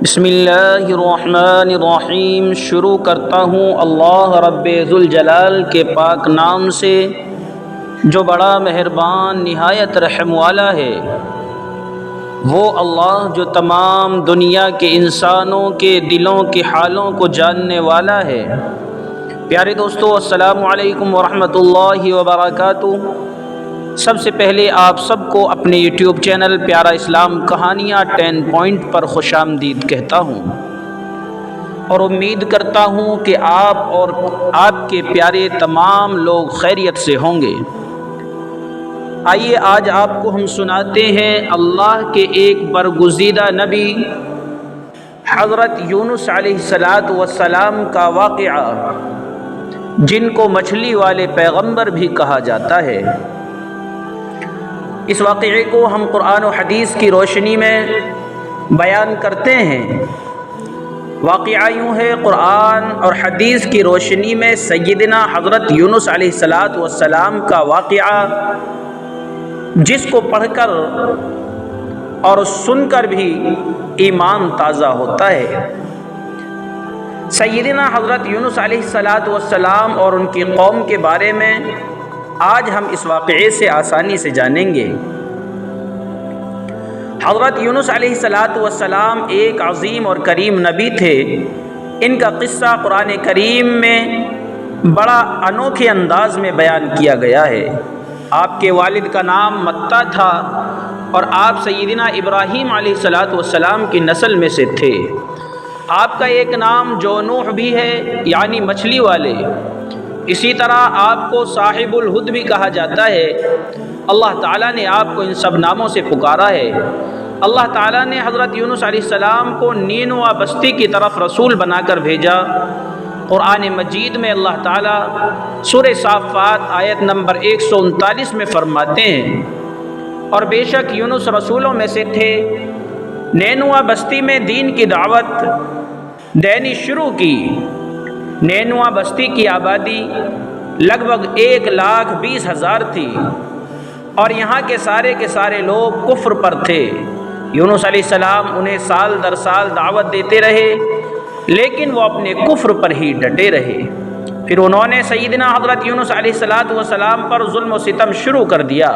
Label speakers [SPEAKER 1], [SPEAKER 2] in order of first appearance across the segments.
[SPEAKER 1] بسم اللہ الرحمن الرحیم شروع کرتا ہوں اللہ رب ذوالجلال کے پاک نام سے جو بڑا مہربان نہایت رحم والا ہے۔ وہ اللہ جو تمام دنیا کے انسانوں کے دلوں کے حالوں کو جاننے والا ہے۔ پیارے دوستو، السلام علیکم ورحمۃ اللہ وبرکاتہ۔ سب سے پہلے آپ سب کو اپنے یوٹیوب چینل پیارا اسلام کہانیاں 10 پوائنٹ پر خوش آمدید کہتا ہوں، اور امید کرتا ہوں کہ آپ اور آپ کے پیارے تمام لوگ خیریت سے ہوں گے۔ آئیے آج آپ کو ہم سناتے ہیں اللہ کے ایک برگزیدہ نبی حضرت یونس علیہ السلام کا واقعہ، جن کو مچھلی والے پیغمبر بھی کہا جاتا ہے۔ اس واقعے کو ہم قرآن و حدیث کی روشنی میں بیان کرتے ہیں۔ واقعہ یوں ہے، قرآن اور حدیث کی روشنی میں سیدنا حضرت یونس علیہ السلام کا واقعہ، جس کو پڑھ کر اور سن کر بھی ایمان تازہ ہوتا ہے۔ سیدنا حضرت یونس علیہ السلام اور ان کی قوم کے بارے میں آج ہم اس واقعے سے آسانی سے جانیں گے۔ حضرت یونس علیہ السلام ایک عظیم اور کریم نبی تھے۔ ان کا قصہ قرآن کریم میں بڑا انوکھے انداز میں بیان کیا گیا ہے۔ آپ کے والد کا نام متہ تھا اور آپ سیدنا ابراہیم علیہ السلام کی نسل میں سے تھے۔ آپ کا ایک نام جونوح بھی ہے، یعنی مچھلی والے۔ اسی طرح آپ کو صاحب الحوت بھی کہا جاتا ہے۔ اللہ تعالیٰ نے آپ کو ان سب ناموں سے پکارا ہے۔ اللہ تعالیٰ نے حضرت یونس علیہ السلام کو نینوا بستی کی طرف رسول بنا کر بھیجا۔ قرآن مجید میں اللہ تعالیٰ سورہ صافات آیت نمبر 139 میں فرماتے ہیں، اور بے شک یونس رسولوں میں سے تھے، نینوا بستی میں دین کی دعوت دینی شروع کی۔ نینوا بستی کی آبادی لگ بھگ 1,20,000 تھی، اور یہاں کے سارے لوگ کفر پر تھے۔ یونس علیہ السلام انہیں سال در سال دعوت دیتے رہے، لیکن وہ اپنے کفر پر ہی ڈٹے رہے۔ پھر انہوں نے سیدنا حضرت یونس علیہ السلام پر ظلم و ستم شروع کر دیا۔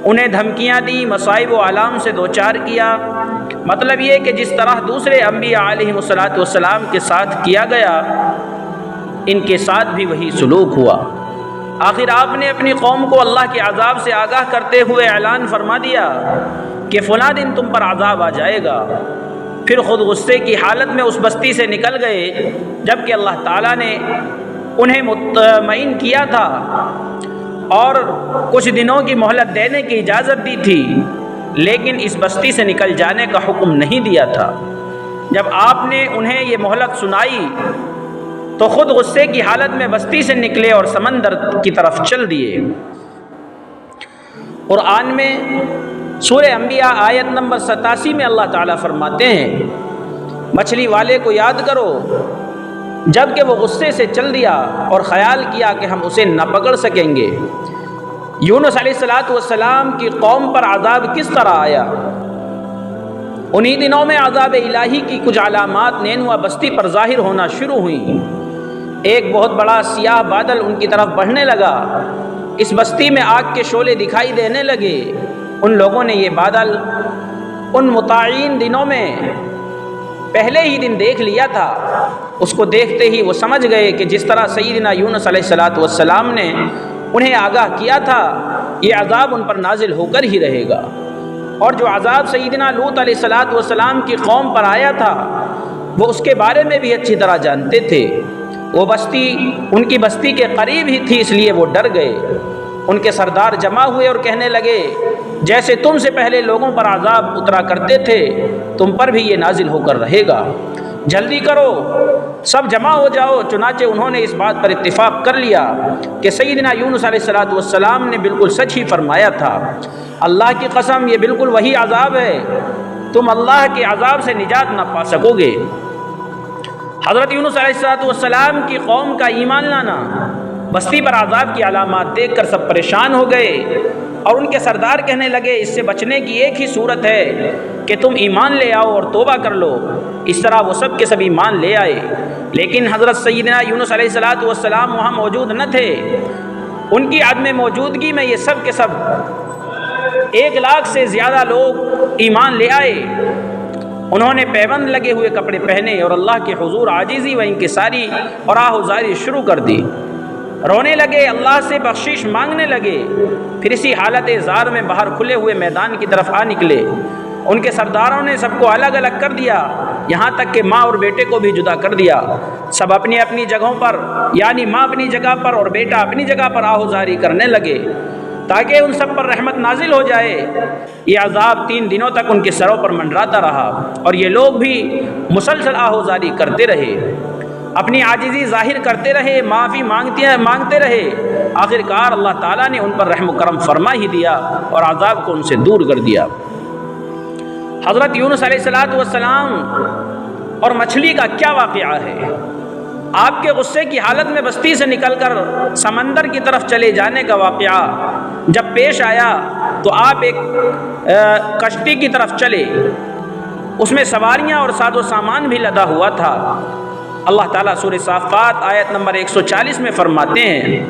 [SPEAKER 1] انہیں دھمکیاں دی، مصائب و آلام سے دوچار کیا۔ مطلب یہ کہ جس طرح دوسرے انبیاء علیہ السلام کے ساتھ کیا گیا، ان کے ساتھ بھی وہی سلوک ہوا۔ آخر آپ نے اپنی قوم کو اللہ کے عذاب سے آگاہ کرتے ہوئے اعلان فرما دیا کہ فلاں دن تم پر عذاب آ جائے گا۔ پھر خود غصے کی حالت میں اس بستی سے نکل گئے، جبکہ اللہ تعالیٰ نے انہیں مطمئن کیا تھا اور کچھ دنوں کی مہلت دینے کی اجازت دی تھی، لیکن اس بستی سے نکل جانے کا حکم نہیں دیا تھا۔ جب آپ نے انہیں یہ مہلت سنائی تو خود غصے کی حالت میں بستی سے نکلے اور سمندر کی طرف چل دیے۔ قرآن میں سورہ انبیاء آیت نمبر 87 میں اللہ تعالیٰ فرماتے ہیں، مچھلی والے کو یاد کرو جب کہ وہ غصے سے چل دیا اور خیال کیا کہ ہم اسے نہ پکڑ سکیں گے۔ یونس علیہ السلام کی قوم پر عذاب کس طرح آیا؟ انہی دنوں میں عذاب الہی کی کچھ علامات نینوا بستی پر ظاہر ہونا شروع ہوئیں۔ ایک بہت بڑا سیاہ بادل ان کی طرف بڑھنے لگا۔ اس بستی میں آگ کے شعلے دکھائی دینے لگے۔ ان لوگوں نے یہ بادل ان متعین دنوں میں پہلے ہی دن دیکھ لیا تھا۔ اس کو دیکھتے ہی وہ سمجھ گئے کہ جس طرح سیدنا یونس علیہ السلام نے انہیں آگاہ کیا تھا، یہ عذاب ان پر نازل ہو کر ہی رہے گا۔ اور جو عذاب سیدنا لوط علیہ السلام کی قوم پر آیا تھا، وہ اس کے بارے میں بھی اچھی طرح جانتے تھے۔ وہ بستی ان کی بستی کے قریب ہی تھی، اس لیے وہ ڈر گئے۔ ان کے سردار جمع ہوئے اور کہنے لگے، جیسے تم سے پہلے لوگوں پر عذاب اترا کرتے تھے، تم پر بھی یہ نازل ہو کر رہے گا۔ جلدی کرو، سب جمع ہو جاؤ۔ چنانچہ انہوں نے اس بات پر اتفاق کر لیا کہ سیدنا یونس علیہ السلام نے بالکل سچ ہی فرمایا تھا۔ اللہ کی قسم، یہ بالکل وہی عذاب ہے، تم اللہ کے عذاب سے نجات نہ پا سکو گے۔ حضرت یونس علیہ السلام کی قوم کا ایمان لانا، بستی پر عذاب کی علامات دیکھ کر سب پریشان ہو گئے۔ اور ان کے سردار کہنے لگے اس سے بچنے کی ایک ہی صورت ہے کہ تم ایمان لے آؤ اور توبہ کر لو۔ اس طرح وہ سب کے سب ایمان لے آئے، لیکن حضرت سیدنا یونس علیہ السلام وہاں موجود نہ تھے۔ ان کی عدم موجودگی میں یہ سب کے سب 1,00,000 سے زیادہ لوگ ایمان لے آئے۔ انہوں نے پیبند لگے ہوئے کپڑے پہنے اور اللہ کے حضور عاجزی و انکساری اور آہوزاری شروع کر دی، رونے لگے، اللہ سے بخشش مانگنے لگے۔ پھر اسی حالت زار میں باہر کھلے ہوئے میدان کی طرف آ نکلے۔ ان کے سرداروں نے سب کو الگ الگ کر دیا، یہاں تک کہ ماں اور بیٹے کو بھی جدا کر دیا۔ سب اپنی اپنی جگہوں پر، یعنی ماں اپنی جگہ پر اور بیٹا اپنی جگہ پر آہوزاری کرنے لگے تاکہ ان سب پر رحمت نازل ہو جائے۔ یہ عذاب 3 دنوں تک ان کے سروں پر منڈراتا رہا اور یہ لوگ بھی مسلسل آہوزاری کرتے رہے، اپنی عاجزی ظاہر کرتے رہے، معافی مانگتے رہے۔ آخر کار اللہ تعالیٰ نے ان پر رحم و کرم فرما ہی دیا اور عذاب کو ان سے دور کر دیا۔ حضرت یونس علیہ السلام اور مچھلی کا کیا واقعہ ہے؟ آپ کے غصے کی حالت میں بستی سے نکل کر سمندر کی طرف چلے جانے کا واقعہ جب پیش آیا تو آپ ایک کشتی کی طرف چلے، اس میں سواریاں اور ساز و سامان بھی لدا ہوا تھا۔ اللہ تعالیٰ سورہ صافات آیت نمبر 140 میں فرماتے ہیں،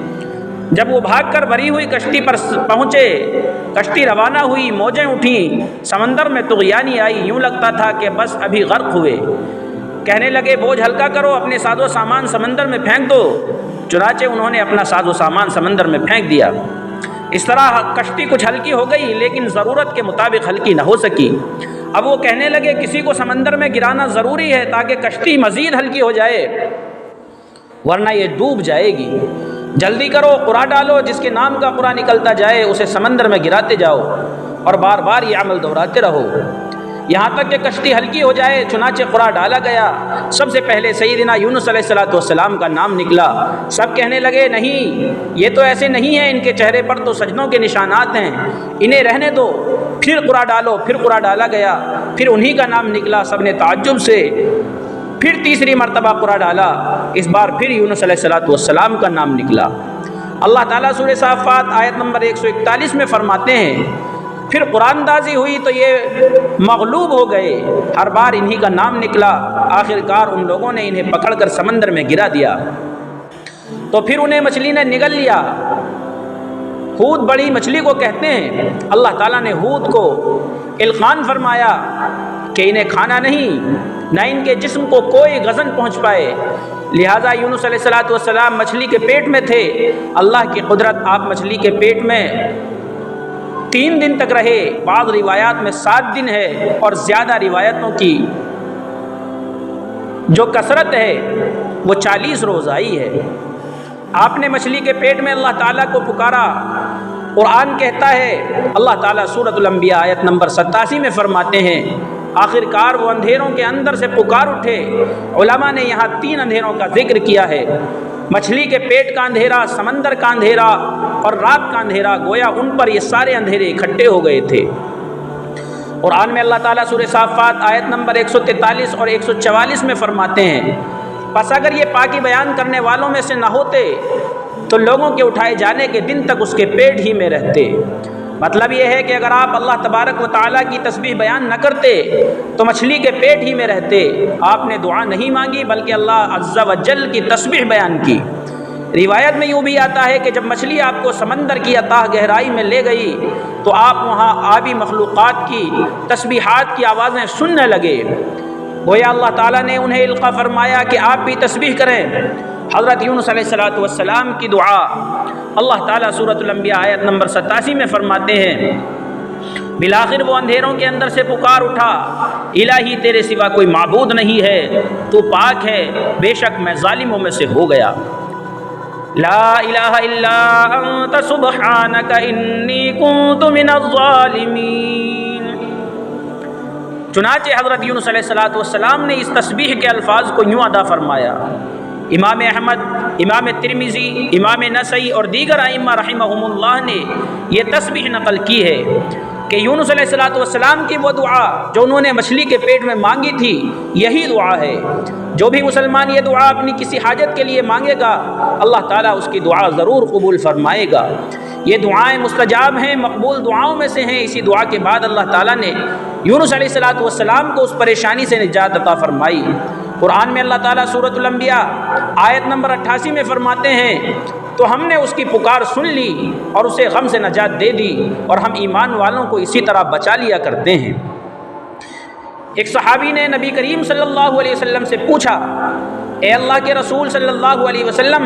[SPEAKER 1] جب وہ بھاگ کر بھری ہوئی کشتی پر پہنچے، کشتی روانہ ہوئی، موجیں اٹھیں، سمندر میں طغیانی آئی، یوں لگتا تھا کہ بس ابھی غرق ہوئے۔ کہنے لگے بوجھ ہلکا کرو، اپنے ساز و سامان سمندر میں پھینک دو۔ چنانچہ انہوں نے اپنا ساز و سامان سمندر میں پھینک دیا۔ اس طرح کشتی کچھ ہلکی ہو گئی لیکن ضرورت کے مطابق ہلکی نہ ہو سکی۔ اب وہ کہنے لگے کسی کو سمندر میں گرانا ضروری ہے تاکہ کشتی مزید ہلکی ہو جائے، ورنہ یہ ڈوب جائے گی۔ جلدی کرو، قرآن ڈالو، جس کے نام کا قرآن نکلتا جائے اسے سمندر میں گراتے جاؤ اور بار بار یہ عمل دہراتے رہو یہاں تک کہ کشتی ہلکی ہو جائے۔ چنانچہ قرآن ڈالا گیا۔ سب سے پہلے سیدنا یونس علیہ السلام کا نام نکلا۔ سب کہنے لگے نہیں، یہ تو ایسے نہیں ہیں، ان کے چہرے پر تو سجدوں کے نشانات ہیں، انہیں رہنے دو۔ پھر قرآن ڈالو، پھر قرآن ڈالا گیا، پھر انہی کا نام نکلا۔ سب نے تعجب سے پھر تیسری مرتبہ قرآن ڈالا، اس بار پھر یونس علیہ السلام کا نام نکلا۔ اللہ تعالیٰ سورہ صافات آیت نمبر 141 میں فرماتے ہیں، پھر قرآن دازی ہوئی تو یہ مغلوب ہو گئے، ہر بار انہی کا نام نکلا۔ آخر کار ان لوگوں نے انہیں پکڑ کر سمندر میں گرا دیا تو پھر انہیں مچھلی نے نگل لیا۔ ہود بڑی مچھلی کو کہتے ہیں۔ اللہ تعالیٰ نے ہود کو القان فرمایا کہ انہیں کھانا نہیں، نہ ان کے جسم کو کوئی غضن پہنچ پائے۔ لہٰذا یونس علیہ السلام مچھلی کے پیٹ میں تھے۔ اللہ کی قدرت، آپ مچھلی کے پیٹ میں 3 دن تک رہے، بعض روایات میں 7 دن ہے اور زیادہ روایتوں کی جو کثرت ہے وہ 40 روز آئی ہے۔ آپ نے مچھلی کے پیٹ میں اللہ تعالیٰ کو پکارا۔ قرآن کہتا ہے، اللہ تعالیٰ سورۃ الانبیاء آیت نمبر 87 میں فرماتے ہیں، آخر کار وہ اندھیروں کے اندر سے پکار اٹھے۔ علماء نے یہاں 3 اندھیروں کا ذکر کیا ہے، مچھلی کے پیٹ کا اندھیرا، سمندر کا اندھیرا اور رات کا اندھیرا۔ گویا ان پر یہ سارے اندھیرے اکٹھے ہو گئے تھے۔ قرآن میں اللہ تعالیٰ سورہ صافات آیت نمبر 143 اور 144 میں فرماتے ہیں، پس اگر یہ پاکی بیان کرنے والوں میں سے نہ ہوتے تو لوگوں کے اٹھائے جانے کے دن تک اس کے پیٹ ہی میں رہتے۔ مطلب یہ ہے کہ اگر آپ اللہ تبارک و تعالیٰ کی تسبیح بیان نہ کرتے تو مچھلی کے پیٹ ہی میں رہتے۔ آپ نے دعا نہیں مانگی بلکہ اللہ عز و جل کی تسبیح بیان کی۔ روایت میں یوں بھی آتا ہے کہ جب مچھلی آپ کو سمندر کی اتاہ گہرائی میں لے گئی تو آپ وہاں آبی مخلوقات کی تسبیحات کی آوازیں سننے لگے۔ گویا اللہ تعالیٰ نے انہیں القا فرمایا کہ آپ بھی تسبیح کریں۔ حضرت یونس علیہ السلام کی دعا اللہ تعالیٰ سورۃ الانبیاء آیت نمبر 87 میں فرماتے ہیں، بالآخر وہ اندھیروں کے اندر سے پکار اٹھا، الہی تیرے سوا کوئی معبود نہیں ہے، تو پاک ہے، بے شک میں ظالموں میں سے ہو گیا۔ لا الہ الا انت سبحانک انی کنت من الظالمین۔ چنانچہ حضرت یونس علیہ السلام نے اس تسبیح کے الفاظ کو یوں ادا فرمایا۔ امام احمد، امام ترمذی، امام نسائی اور دیگر ائمہ رحمہم اللہ نے یہ تسبیح نقل کی ہے کہ یونس علیہ السلام کی وہ دعا جو انہوں نے مچھلی کے پیٹ میں مانگی تھی، یہی دعا ہے۔ جو بھی مسلمان یہ دعا اپنی کسی حاجت کے لیے مانگے گا، اللہ تعالیٰ اس کی دعا ضرور قبول فرمائے گا۔ یہ دعائیں مستجاب ہیں، مقبول دعاؤں میں سے ہیں۔ اسی دعا کے بعد اللہ تعالیٰ نے یونس علیہ السلام کو اس پریشانی سے نجات عطا فرمائی۔ قرآن میں اللہ تعالیٰ سورۃ الانبیاء آیت نمبر 88 میں فرماتے ہیں، تو ہم نے اس کی پکار سن لی اور اسے غم سے نجات دے دی، اور ہم ایمان والوں کو اسی طرح بچا لیا کرتے ہیں۔ ایک صحابی نے نبی کریم صلی اللہ علیہ وسلم سے پوچھا، اے اللہ کے رسول صلی اللہ علیہ وسلم،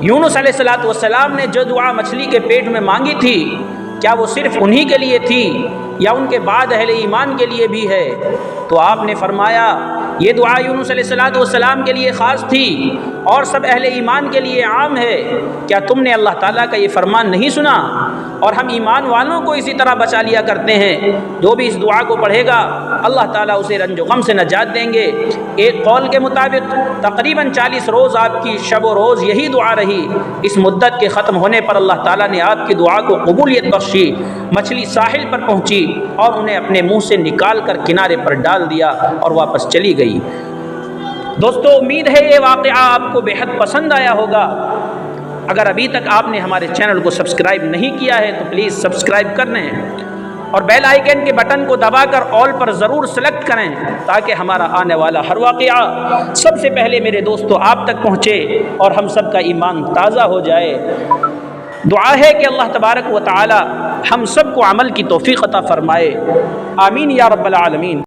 [SPEAKER 1] یونس علیہ السلام نے جو دعا مچھلی کے پیٹ میں مانگی تھی، کیا وہ صرف انہی کے لیے تھی یا ان کے بعد اہل ایمان کے لیے بھی ہے؟ تو آپ نے فرمایا، یہ دعا یونس علیہ السلام کے لیے خاص تھی اور سب اہل ایمان کے لیے عام ہے۔ کیا تم نے اللہ تعالیٰ کا یہ فرمان نہیں سنا؟ اور ہم ایمان والوں کو اسی طرح بچا لیا کرتے ہیں، جو بھی اس دعا کو پڑھے گا اللہ تعالیٰ اسے رنج و غم سے نجات دیں گے۔ ایک قول کے مطابق تقریباً 40 روز آپ کی شب و روز یہی دعا رہی۔ اس مدت کے ختم ہونے پر اللہ تعالیٰ نے آپ کی دعا کو قبولیت بخشی، مچھلی ساحل پر پہنچی اور انہیں اپنے منہ سے نکال کر کنارے پر ڈال دیا اور واپس چلی گئی۔ دوستو، امید ہے یہ واقعہ آپ کو بے حد پسند آیا ہوگا۔ اگر ابھی تک آپ نے ہمارے چینل کو سبسکرائب نہیں کیا ہے تو پلیز سبسکرائب کر لیں اور بیل آئیکن کے بٹن کو دبا کر آل پر ضرور سلیکٹ کریں تاکہ ہمارا آنے والا ہر واقعہ سب سے پہلے میرے دوستو آپ تک پہنچے اور ہم سب کا ایمان تازہ ہو جائے۔ دعا ہے کہ اللہ تبارک و تعالی ہم سب کو عمل کی توفیق عطا فرمائے، آمین یا رب العالمین۔